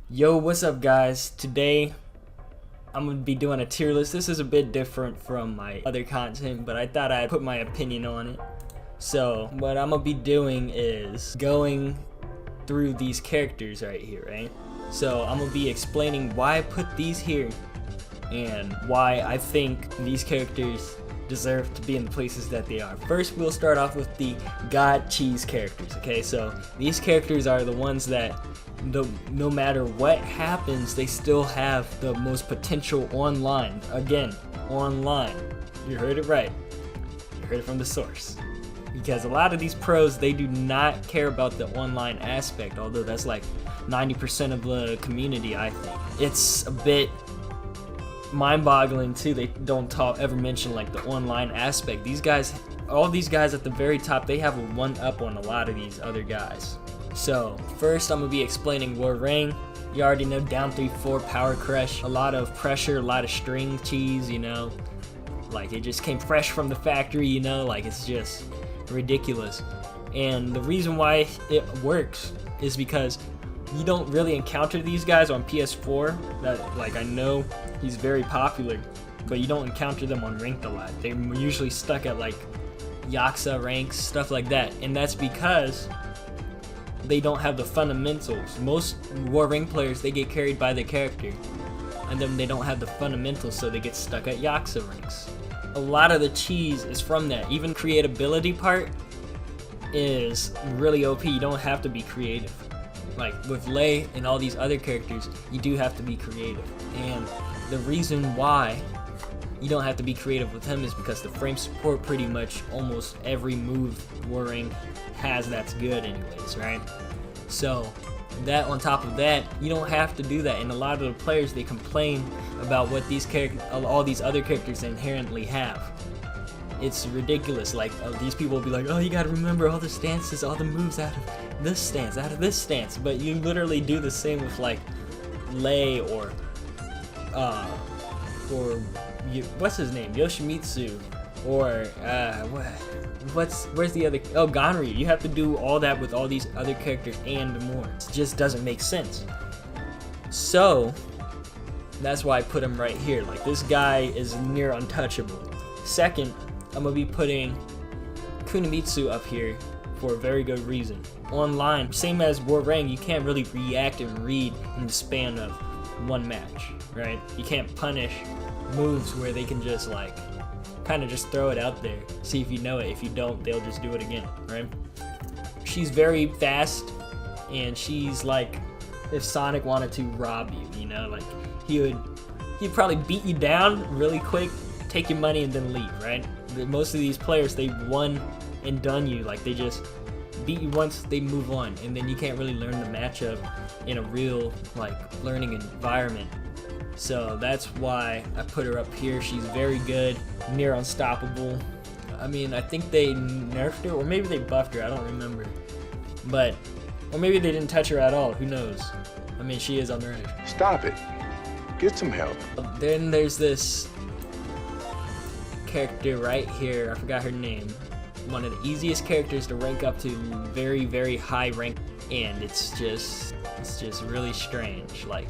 Yo, what's up guys? Today I'm gonna be doing a tier list. This is a bit different from my other content, but I thought I'd put my opinion on it. So what I'm gonna be doing is going through these characters right here, right? So I'm gonna be explaining why I put these here and why I think these characters deserve to be in the places that they are. First, we'll start off with the God Cheese characters, okay? So these characters are the ones that no matter what happens, they still have the most potential online. Again, online. You heard it right. You heard it from the source. Because a lot of these pros, they do not care about the online aspect, although that's like 90% of the community, I think. It's a bit mind-boggling too. They don't ever mention like the online aspect. These guys, all these guys at the very top, they have a one-up on a lot of these other guys. So first I'm gonna be explaining Warang. You already know, down 3-4 power crush, a lot of pressure, a lot of string cheese, you know, like it just came fresh from the factory, you know, like it's just ridiculous. And the reason why it works is because you don't really encounter these guys on PS4. That, like, I know he's very popular, but you don't encounter them on ranked a lot. They're usually stuck at like Yakuza ranks, stuff like that, and that's because they don't have the fundamentals. Most War Ring players, they get carried by the character, and then they don't have the fundamentals, so they get stuck at Yakuza ranks. A lot of the cheese is from that. Even creatability part is really OP. You don't have to be creative. Like with Lei and all these other characters, you do have to be creative. And the reason why you don't have to be creative with him is because the frame support pretty much almost every move Warring has that's good anyways, right? So that on top of that, you don't have to do that. And a lot of the players, they complain about what these all these other characters inherently have. It's ridiculous. Like these people will be like, oh, you gotta remember all the stances, all the moves out of this stance, out of this stance. But you literally do the same with like Lei or what's his name, Yoshimitsu, or where's the other, oh, Ganryu. You have to do all that with all these other characters and more. It just doesn't make sense. So that's why I put him right here. Like, this guy is near untouchable. Second, I'm gonna be putting Kunimitsu up here for a very good reason. Online, same as Warang, you can't really react and read in the span of one match, right? You can't punish moves where they can just like kind of just throw it out there, see if you know it. If you don't, they'll just do it again, right? She's very fast, and she's like if Sonic wanted to rob you, you know, like he'd probably beat you down really quick, take your money, and then leave, right? Most of these players, they one and done you. Like, they just beat you once, they move on, and then you can't really learn the matchup in a real like learning environment. So that's why I put her up here. She's very good, near unstoppable. I mean, I think they nerfed her, or maybe they buffed her, I don't remember. But, or maybe they didn't touch her at all, who knows? I mean, she is underage. Stop it. Get some help. Then there's this character right here, I forgot her name. One of the easiest characters to rank up to very, very high rank, and it's just really strange. Like,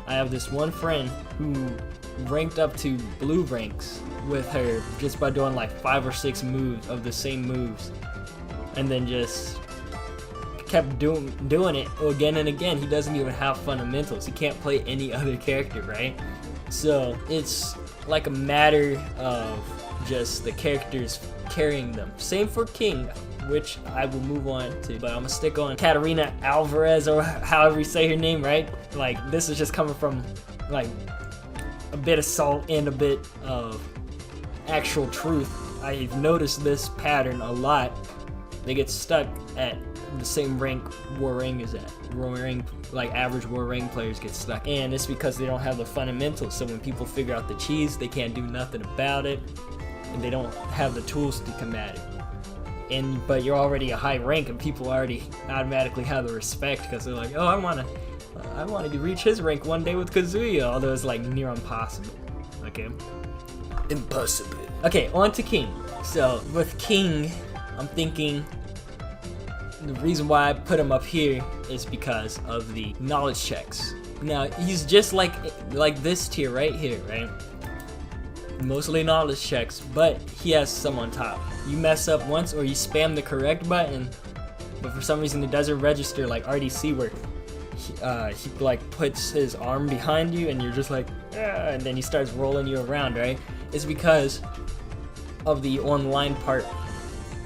I have this one friend who ranked up to blue ranks with her just by doing like 5 or 6 moves of the same moves, and then just kept doing it again and again. He doesn't even have fundamentals. He can't play any other character, right? So it's like a matter of just the characters carrying them. Same for King, which I will move on to, but I'm gonna stick on Katarina Alvarez, or however you say her name, right? Like, this is just coming from like a bit of salt and a bit of actual truth. I've noticed this pattern a lot. They get stuck at the same rank Warring is at. Warring, like average Warring players get stuck, and it's because they don't have the fundamentals. So when people figure out the cheese, they can't do nothing about it, and they don't have the tools to combat it. But you're already a high rank, and people already automatically have the respect because they're like, oh, I want to reach his rank one day with Kazuya, although it's like near impossible. Okay, impossible. Okay, on to King. So with King, I'm thinking the reason why I put him up here is because of the knowledge checks. Now he's just like this tier right here, right? Mostly knowledge checks, but he has some on top. You mess up once or you spam the correct button, but for some reason it doesn't register like RDC where he like puts his arm behind you and you're just like, ah, and then he starts rolling you around, right? It's because of the online part,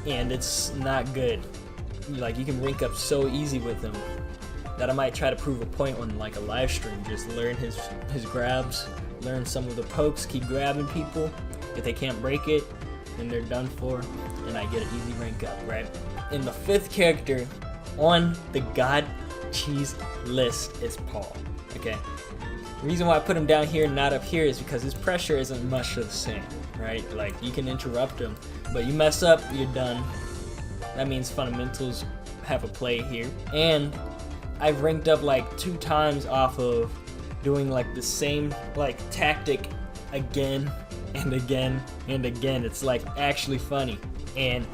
and it's not good. Like, you can rank up so easy with him that I might try to prove a point on like a live stream. Just learn his grabs, learn some of the pokes, keep grabbing people. If they can't break it, then they're done for, and I get an easy rank up, right? And the 5th character on the God Cheese list is Paul. Okay. The reason why I put him down here and not up here is because his pressure isn't much the same, right? Like, you can interrupt him, but you mess up, you're done. That means fundamentals have a play here. And I've ranked up like 2 times off of doing like the same like tactic again and again and again. It's like actually funny, and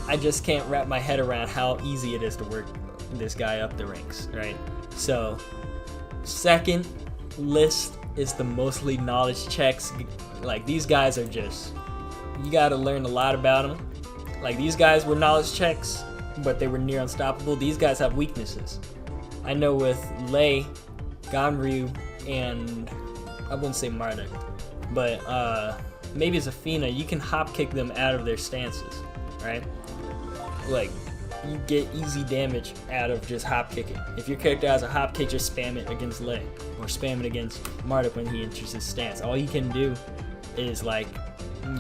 I just can't wrap my head around how easy it is to work this guy up the ranks, right? So 2nd list is the mostly knowledge checks. Like, these guys are just, you gotta learn a lot about them. Like, these guys were knowledge checks, but they were near unstoppable. These guys have weaknesses. I know with Lei, Ganryu, and I wouldn't say Marduk, but maybe Zafina, you can hop kick them out of their stances, right? Like, you get easy damage out of just hop kicking. If your character has a hop kick, just spam it against Lei, or spam it against Marduk when he enters his stance. All he can do is like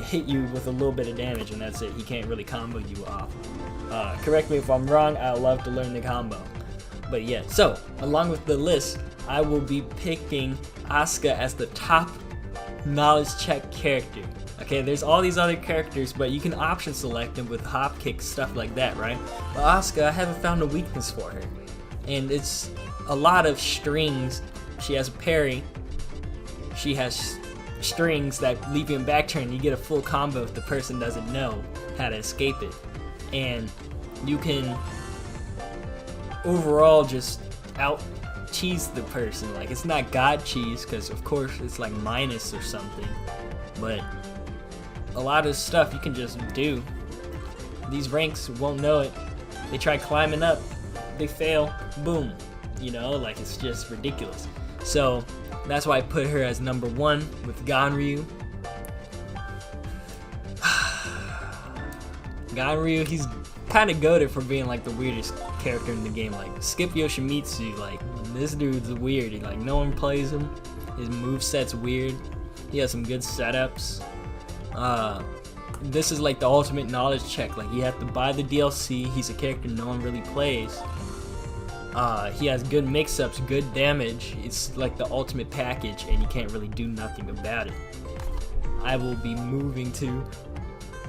hit you with a little bit of damage, and that's it. He can't really combo you off. Correct me if I'm wrong, I love to learn the combo. But yeah, so along with the list, I will be picking Asuka as the top knowledge check character. Okay, there's all these other characters, but you can option select them with hop kicks, stuff like that, right? But Asuka, I haven't found a weakness for her, and it's a lot of strings. She has a parry. She has strings that leave you in back turn. You get a full combo if the person doesn't know how to escape it, and you can overall just out cheese the person. Like, it's not God cheese, because of course it's like minus or something, but a lot of stuff you can just do. These ranks won't know it. They try climbing up, they fail, boom. You know, like, it's just ridiculous. So that's why I put her as number 1 with Ganryu. Ganryu, he's kind of goated for being like the weirdest character in the game. Like, skip Yoshimitsu, like, this dude's weird. Like, no one plays him. His moveset's weird. He has some good setups. This is like the ultimate knowledge check. Like, you have to buy the DLC. He's a character no one really plays. He has good mix-ups, good damage. It's like the ultimate package, and you can't really do nothing about it. I will be moving to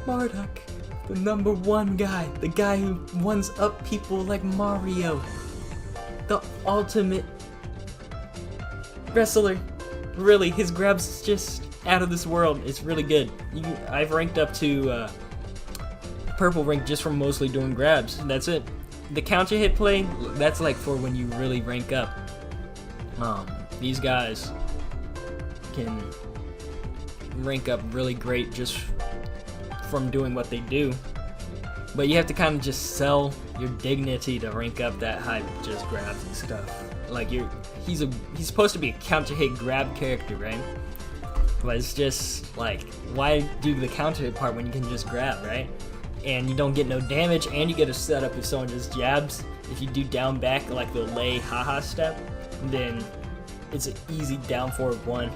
Marduk, the number 1 guy, the guy who ones up people like Mario, the ultimate wrestler. Really, his grabs just out of this world. It's really good. I've ranked up to purple rank just from mostly doing grabs. That's it. The counter hit play, that's like for when you really rank up. These guys can rank up really great just from doing what they do, but you have to kind of just sell your dignity to rank up that high with just grabs and stuff. Like, he's supposed to be a counter hit grab character, right? But it's just like, why do the counter hit part when you can just grab, right? And you don't get no damage, and you get a setup if someone just jabs. If you do down back like the Lei haha step, then it's an easy down forward 1,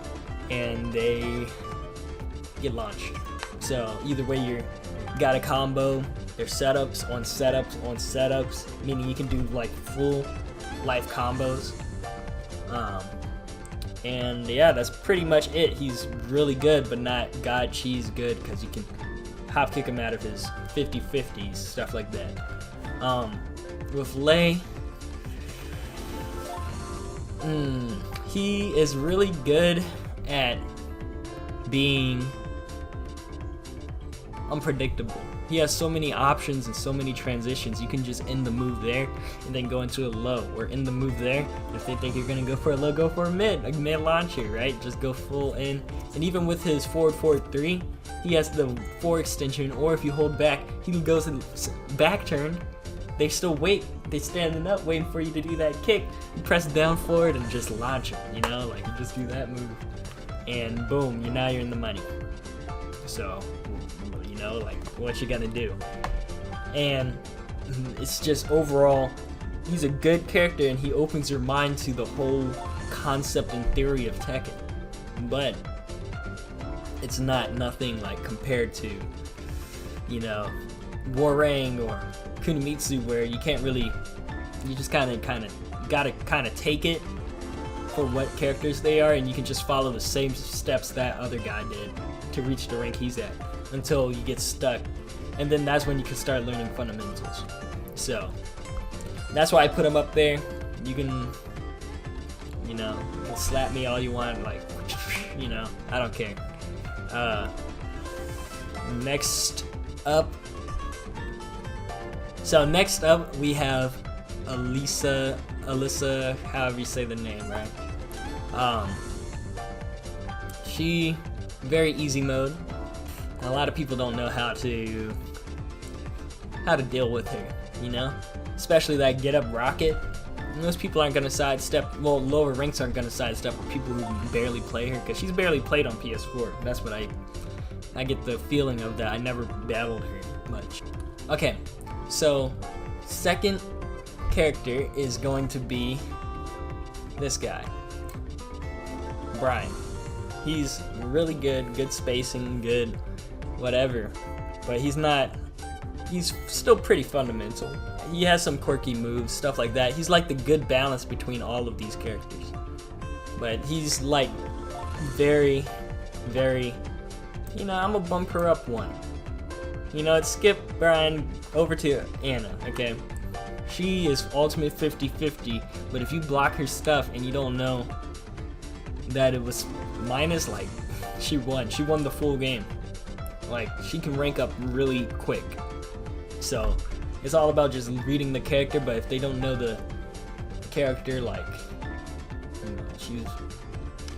and they get launched. So either way, you got a combo. There's setups on setups on setups, meaning you can do like full life combos. And yeah, that's pretty much it. He's really good, but not God cheese good, because you can hop kick him out of his 50-50s, stuff like that. With Lei, he is really good at being unpredictable. he has so many options and so many transitions. You can just end the move there and then go into a low, or end the move there. If they think you're gonna go for a low, go for a mid launcher, right? Just go full in. And even with his forward 4-3, he has the 4 extension, or if you hold back, he goes in back turn. They still wait. They standing up waiting for you to do that kick. You press down forward and just launch him, you know, like you just do that move. And boom, now you're in the money. So, you know, like what you gonna do? And it's just overall, he's a good character, and he opens your mind to the whole concept and theory of Tekken. But it's nothing like compared to, you know, Warang or Kunimitsu, where you can't really, you just gotta take it for what characters they are, and you can just follow the same steps that other guy did to reach the rank he's at until you get stuck, and then that's when you can start learning fundamentals. So that's why I put him up there. You can, you know, slap me all you want, like, you know, I don't care. Next up we have Alyssa, however you say the name, right? She very easy mode. A lot of people don't know how to deal with her, you know? Especially that get up rocket. Most people aren't gonna sidestep, well, lower ranks aren't gonna sidestep for people who barely play her, because she's barely played on PS4. That's what I get the feeling of that. I never battled her much. Okay, so second character is going to be this guy, Brian. He's really good spacing, good whatever, but he's still pretty fundamental. He has some quirky moves, stuff like that. He's like the good balance between all of these characters, but he's like very, you know, I'm gonna bump her up one. You know, let's skip Brian over to Anna, okay? She is ultimate 50-50, but if you block her stuff and you don't know that it was minus, like, she won the full game. Like, she can rank up really quick. So it's all about just reading the character, but if they don't know the character, like, you know,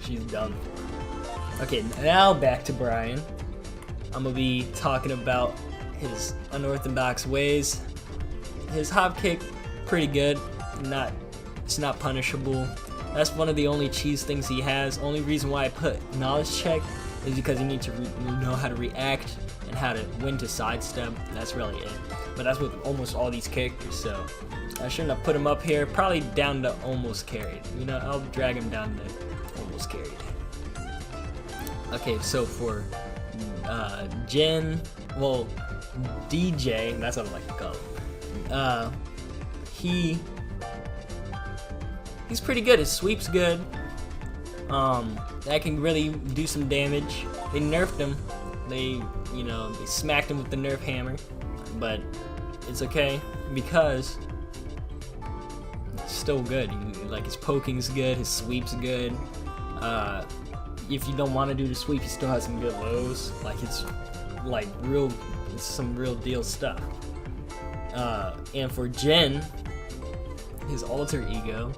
she's done. Okay, now back to Brian. I'm gonna be talking about his unorthodox ways. His hop kick, pretty good. It's not punishable. That's one of the only cheese things he has. Only reason why I put knowledge check is because you need to know how to react and when to sidestep. That's really it. But that's with almost all these characters, so I shouldn't have put him up here. Probably down to almost carried. You know, I'll drag him down to almost carried. Okay, so for DJ, that's what I like to call him. He's pretty good. His sweep's good. That can really do some damage. They nerfed him. They smacked him with the nerf hammer, but it's okay because it's still good. Like, his poking's good, his sweep's good. If you don't want to do the sweep, he still has some good lows. Like, it's some real deal stuff. And for Jen, his alter ego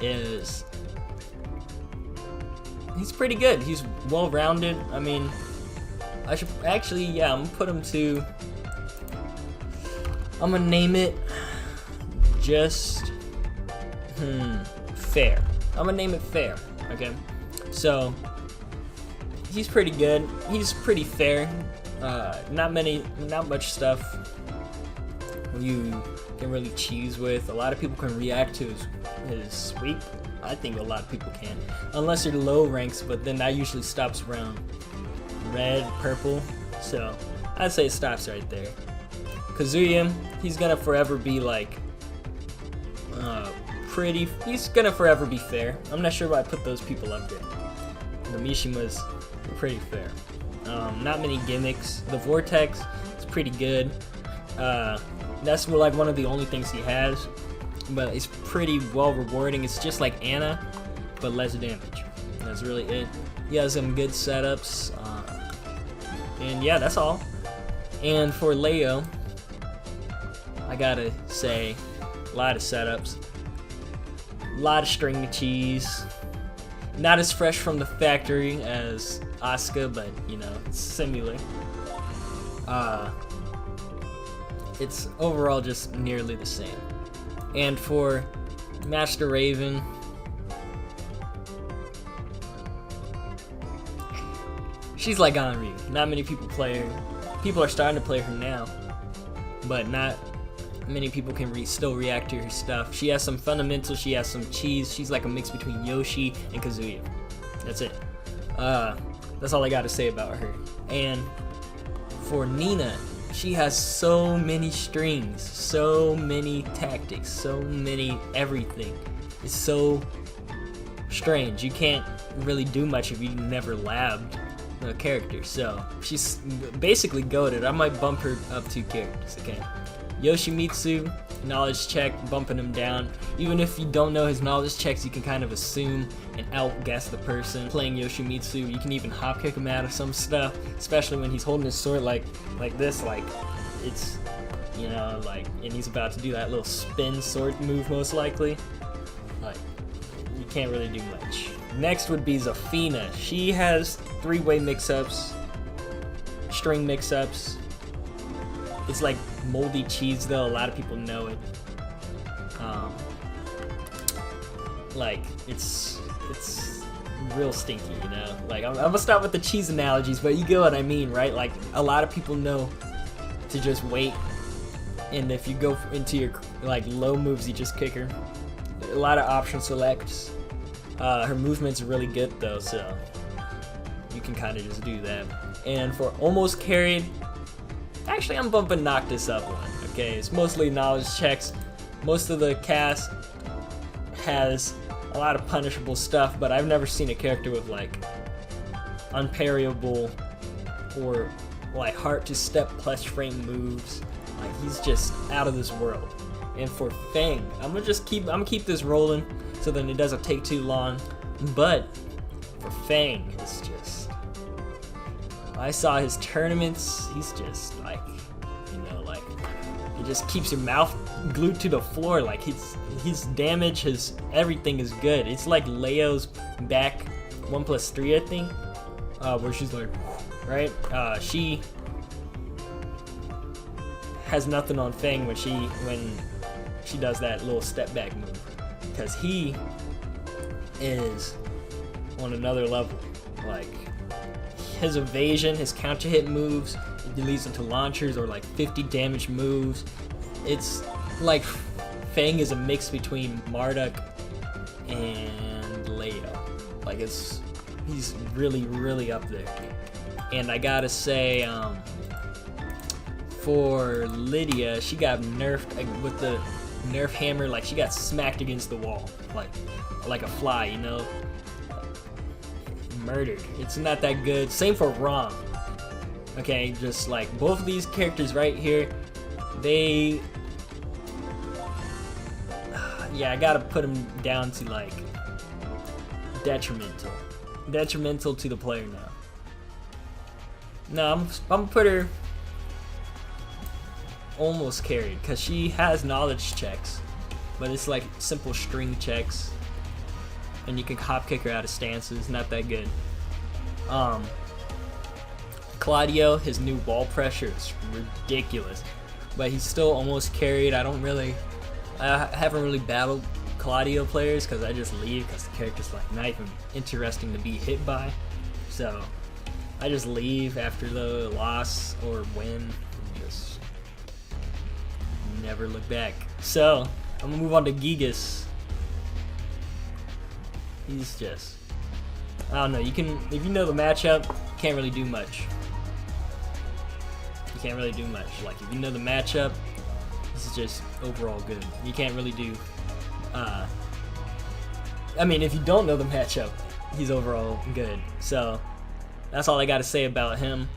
he's pretty good. He's well-rounded. I mean, I should actually, yeah, I'm gonna put him to, I'm gonna name it just fair. I'm gonna name it fair. Okay, so he's pretty good. He's pretty fair. Not much stuff you can really cheese with. A lot of people can react to his sweep. I think a lot of people can, unless you're low ranks, but then that usually stops around red, purple, so I'd say it stops right there. Kazuya, he's gonna forever be like he's gonna forever be fair. I'm not sure why I put those people up there. The Mishimas are pretty fair. Not many gimmicks. The Vortex is pretty good. That's like one of the only things he has, but it's pretty well rewarding. It's just like Anna, but less damage. That's really it. He has some good setups, and yeah, that's all. And for Leo, I gotta say, a lot of setups, a lot of string cheese. Not as fresh from the factory as Asuka, but you know, it's similar. It's overall just nearly the same. And for Master Raven, she's like Henri. Not many people play her. People are starting to play her now, but not many people can still react to her stuff. She has some fundamentals, she has some cheese. She's like a mix between Yoshi and Kazuya. That's it. That's all I gotta say about her. And for Nina, she has so many strings, so many tactics, so many everything. It's so strange. You can't really do much if you never labbed a character. So she's basically goated. I might bump her up 2 characters, okay? Yoshimitsu, knowledge check, bumping him down. Even if you don't know his knowledge checks, you can kind of assume and outguess the person playing Yoshimitsu. You can even hop kick him out of some stuff, especially when he's holding his sword like this, like it's, you know, like, and he's about to do that little spin sword move most likely. Like, you can't really do much. Next would be Zafina. She has 3-way mix-ups, string mix-ups. It's like moldy cheese though, a lot of people know it. Like it's real stinky, you know? Like I'm gonna start with the cheese analogies, but you get what I mean, right? Like a lot of people know to just wait, and if you go into your like low moves, you just kick her. A lot of option selects. Her movement's really good though, so you can kind of just do that. And for almost carried, actually, I'm bumping Noctis up one, okay? It's mostly knowledge checks. Most of the cast has a lot of punishable stuff, but I've never seen a character with, like, unparryable or, like, hard-to-step plus frame moves. Like, he's just out of this world. And for Fang, I'm gonna keep this rolling so then it doesn't take too long. But for Fang, it's just, I saw his tournaments, he's just like, you know, like, he just keeps your mouth glued to the floor. Like his damage, his everything is good. It's like Leo's back 1+3, I think, where she's like, right? She has nothing on Fang when she does that little step back move, because he is on another level. Like, his evasion, his counter hit moves, it leads into launchers or like 50 damage moves. It's like Fang is a mix between Marduk and Leo. Like, he's really, really up there. And I gotta say, for Lydia, she got nerfed with the nerf hammer. Like, she got smacked against the wall, like a fly, you know? Murdered. It's not that good. Same for Rom. Okay, just like both of these characters right here, they, yeah, I gotta put them down to like detrimental to the player now. No, I'm gonna put her almost carried, because she has knowledge checks, but it's like simple string checks, and you can hop kick her out of stances. Not that good. Claudio, his new wall pressure is ridiculous, but he's still almost carried. I haven't really battled Claudio players because I just leave, because the character's like not even interesting to be hit by. So I just leave after the loss or win and just never look back. So I'm gonna move on to Gigas. He's just, I don't know, if you know the matchup, you can't really do much. You can't really do much. Like, if you know the matchup, this is just overall good. You can't really do, I mean, if you don't know the matchup, he's overall good. So that's all I gotta say about him.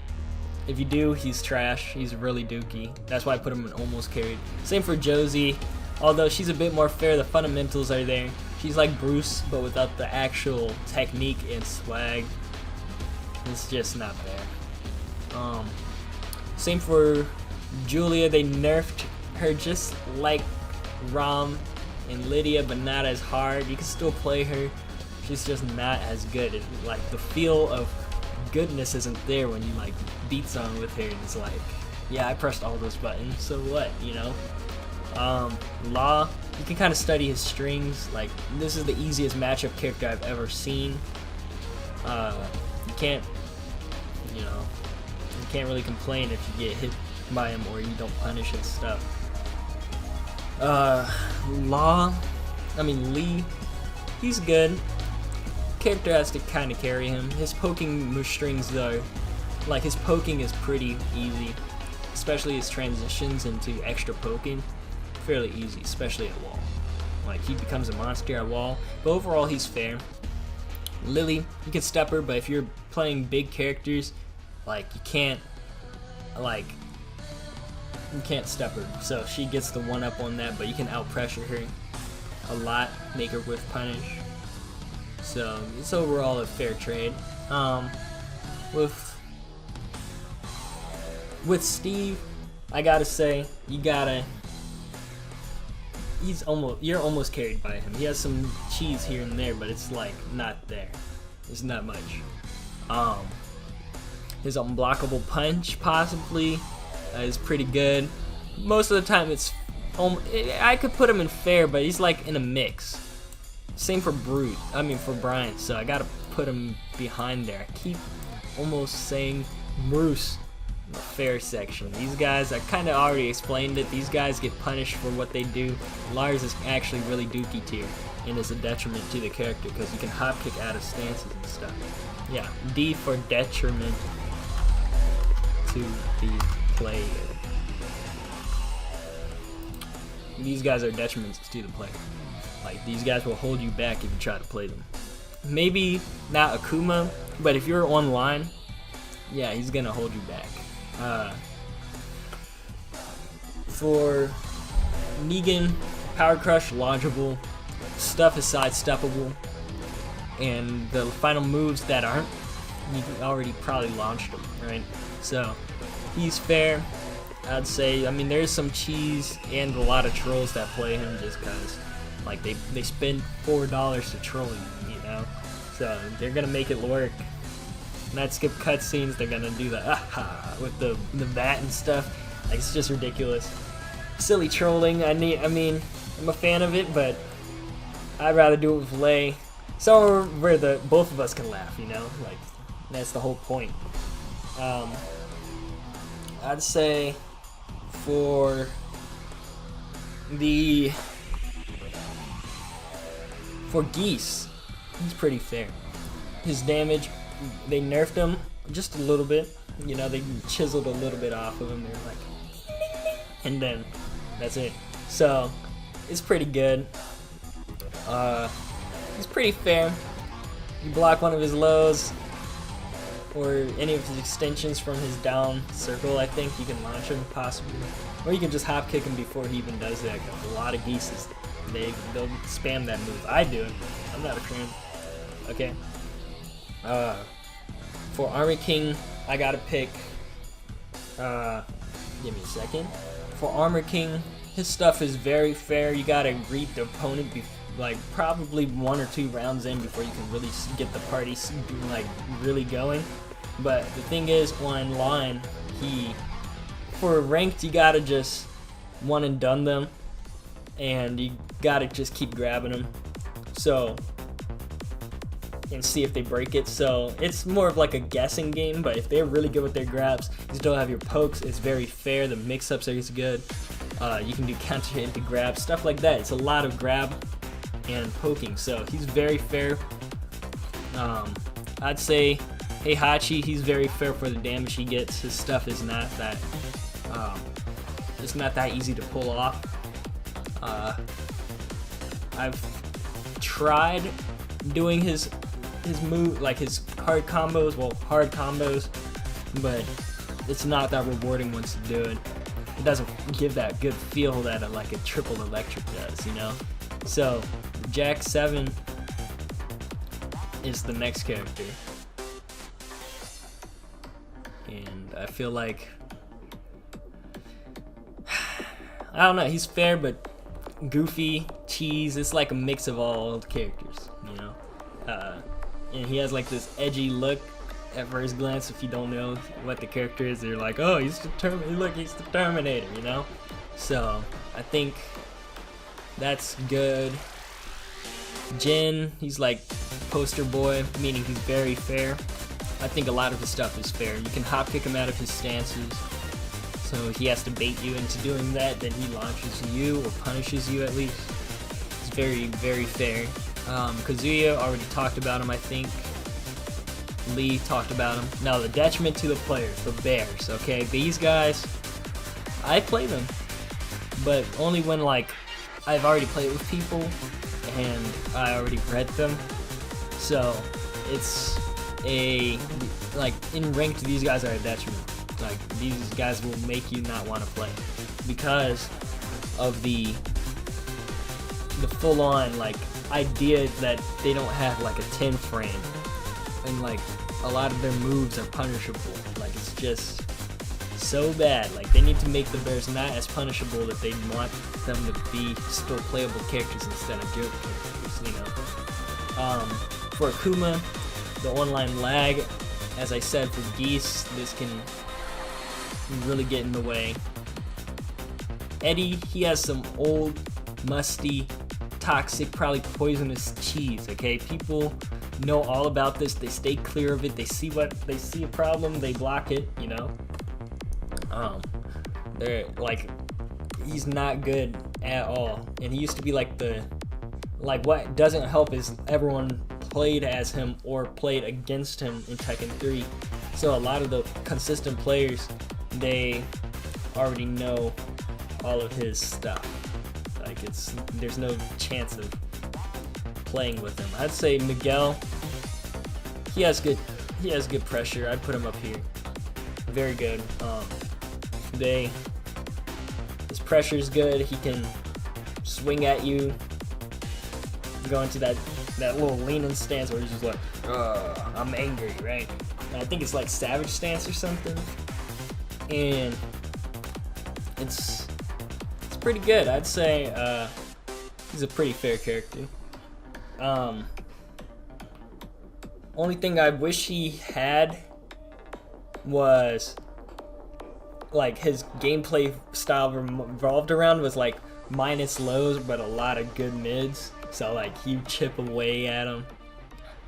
If you do, he's trash. He's really dookie. That's why I put him in almost carried. Same for Josie. Although she's a bit more fair, the fundamentals are there. She's like Bruce, but without the actual technique and swag. It's just not there. Same for Julia. They nerfed her just like Rom and Lydia, but not as hard. You can still play her. She's just not as good. Like the feel of goodness isn't there when you like beat someone with her. And it's like, yeah, I pressed all those buttons, so what, you know? Law, you can kind of study his strings. Like, this is the easiest matchup character I've ever seen. You can't, you know, you can't really complain if you get hit by him or you don't punish and stuff. Lee, he's good. Character has to kind of carry him. His poking strings though, like his poking is pretty easy, especially his transitions into extra poking. Fairly easy, especially at wall. Like he becomes a monster at wall, but overall he's fair. Lily, you can step her, but if you're playing big characters, like you can't step her. So she gets the one up on that, but you can out pressure her a lot, make her whiff punish. So it's overall a fair trade. With Steve, I gotta say, you're almost carried by him. He has some cheese here and there, but it's like not there. There's not much. His unblockable punch possibly is pretty good. Most of the time I could put him in fair, but he's like in a mix. Same for for Brian, so I gotta put him behind there. I keep almost saying Bruce in the fair section. These guys, I kind of already explained it, these guys get punished for what they do. Lars is actually really dookie tier and is a detriment to the character because you can hop kick out of stances and stuff. Yeah, D for detriment to the player. These guys are detriments to the player. Like, these guys will hold you back if you try to play them. Maybe not Akuma, but if you're online, yeah, he's gonna hold you back. For Negan, Power Crush, lodgeable, stuff is sidesteppable, and the final moves that aren't, you already probably launched them, right? So, he's fair, I'd say. I mean, there's some cheese and a lot of trolls that play him just because, like, they spend $4 to troll you know? So, they're gonna make it work. Not skip cutscenes, they're gonna do the with the bat and stuff. Like, it's just ridiculous. Silly trolling. I'm a fan of it, but I'd rather do it with Lay. Somewhere where both of us can laugh, you know? Like, that's the whole point. I'd say for Geese, he's pretty fair. His damage, they nerfed him just a little bit. You know, they chiseled a little bit off of him. They're like, and then that's it. So it's pretty good. He's pretty fair. You block one of his lows or any of his extensions from his down circle, I think you can launch him possibly, or you can just hop kick him before he even does that. A lot of Geeses, they'll spam that move. I do it. I'm not a fan. Okay. For Armor King, I gotta pick. Give me a second. For Armor King, his stuff is very fair. You gotta greet the opponent like probably 1 or 2 rounds in before you can really get the party like really going. But the thing is, online, for ranked, you gotta just one and done them, and you gotta just keep grabbing them. So. And see if they break it. So it's more of like a guessing game, but if they're really good with their grabs, you still have your pokes. It's very fair. The mix-ups are good. You can do counter hit into grab, stuff like that. It's a lot of grab and poking, so he's very fair. I'd say Heihachi, he's very fair for the damage he gets. His stuff is not that it's not that easy to pull off. I've tried doing his move, like his hard combos, but it's not that rewarding once you do it. It doesn't give that good feel that like a triple electric does, you know? So, Jack 7 is the next character. And I feel like I don't know. He's fair, but goofy, cheese. It's like a mix of all the characters, you know. And he has like this edgy look at first glance. If you don't know what the character is, you're like, oh, he's determined. Look, he's the Terminator, you know. So I think that's good. Jin, he's like poster boy, meaning he's very fair. I think a lot of his stuff is fair. You can hop kick him out of his stances. So he has to bait you into doing that, then he launches you or punishes you at least. It's very, very fair. Kazuya, already talked about him, I think. Lee talked about him. Now the detriment to the players, the bears, okay? These guys, I play them, but only when like I've already played with people and I already read them. So it's like in ranked, these guys are a detriment. Like these guys will make you not want to play because of the full-on like idea that they don't have like a 10 frame, and like a lot of their moves are punishable. Like it's just so bad. Like they need to make the bears not as punishable that they want them to be still playable characters instead of joke characters, you know. For Akuma, the online lag, as I said, for Geese, this can really get in the way. Eddie, he has some old, musty, toxic, probably poisonous cheese, okay? People know all about this, they stay clear of it, they see a problem, they block it, you know? They're like, he's not good at all. And he used to be like what doesn't help is everyone played as him or played against him in Tekken 3. So a lot of the consistent players, they already know all of his stuff. Like there's no chance of playing with him. I'd say Miguel, he has good pressure. I'd put him up here. Very good. His pressure's good. He can swing at you, go into that little leaning stance where he's just like, I'm angry, right? And I think it's like Savage stance or something. And it's pretty good. I'd say he's a pretty fair character. Only thing I wish he had was like his gameplay style revolved around was like minus lows but a lot of good mids. So like you chip away at them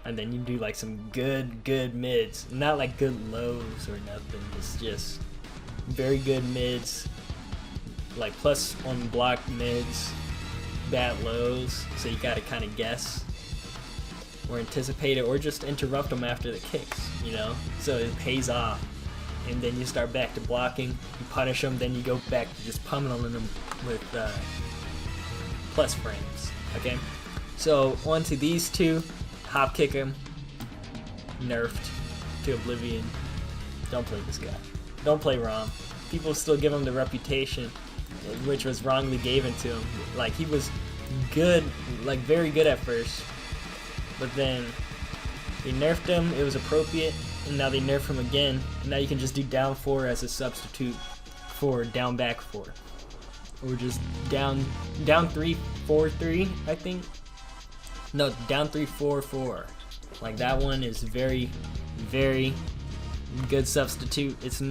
and then you do like some good mids, not like good lows or nothing. It's just very good mids, like plus on block mids, bad lows, so you gotta kind of guess or anticipate it or just interrupt them after the kicks, you know, so it pays off. And then you start back to blocking, you punish them, then you go back to just pummeling them with plus frames, okay? So on to these two, hop kick him, nerfed to oblivion. Don't play this guy. Don't play Rom. People still give him the reputation which was wrongly given to him. Like he was good, like very good at first, but then they nerfed him, it was appropriate, and now they nerf him again, and now you can just do down 4 as a substitute for down back 4. Or just down 3, 4, 3, I think. No, down 3, 4, 4. Like that one is very, very good substitute. It's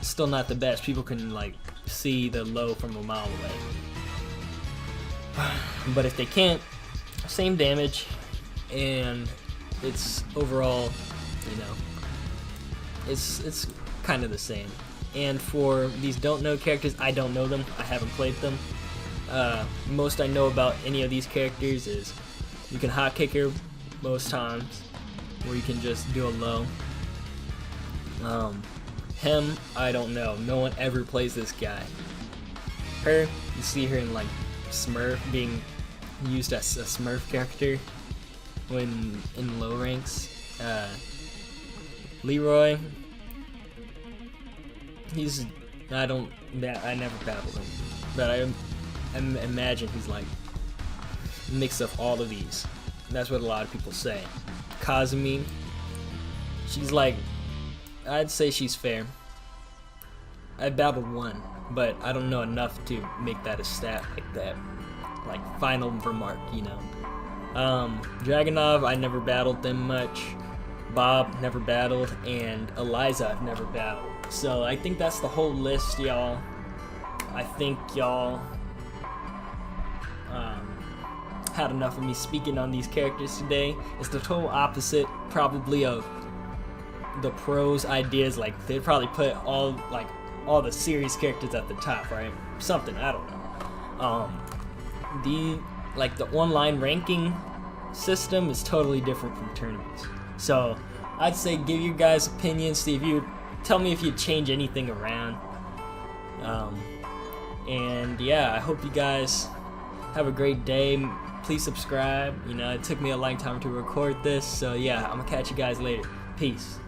still not the best. People can like see the low from a mile away. But if they can't, same damage, and it's overall, you know, it's kind of the same. And for these don't know characters, I don't know them. I haven't played them. Most I know about any of these characters is you can hot kick her most times, or you can just do a low. Him, I don't know. No one ever plays this guy. Her, you see her in like Smurf, being used as a Smurf character when in low ranks. Leroy, I never battled him, but I imagine he's like a mix of all of these. That's what a lot of people say. Kazumi, she's like, I'd say she's fair. I battled one. but I don't know enough to make that a stat like that. Like final remark, you know. Dragunov, I never battled them much. Bob, never battled, and Eliza, I've never battled. So I think that's the whole list, y'all. I think y'all had enough of me speaking on these characters today. It's the total opposite, probably, of the pros' ideas. Like they'd probably put all the series characters at the top, right? Something, I don't know. The online ranking system is totally different from tournaments. So I'd say give your guys' opinions. See if you tell me if you'd change anything around. And yeah, I hope you guys have a great day. Please subscribe. You know, it took me a long time to record this, so yeah, I'm gonna catch you guys later. Peace.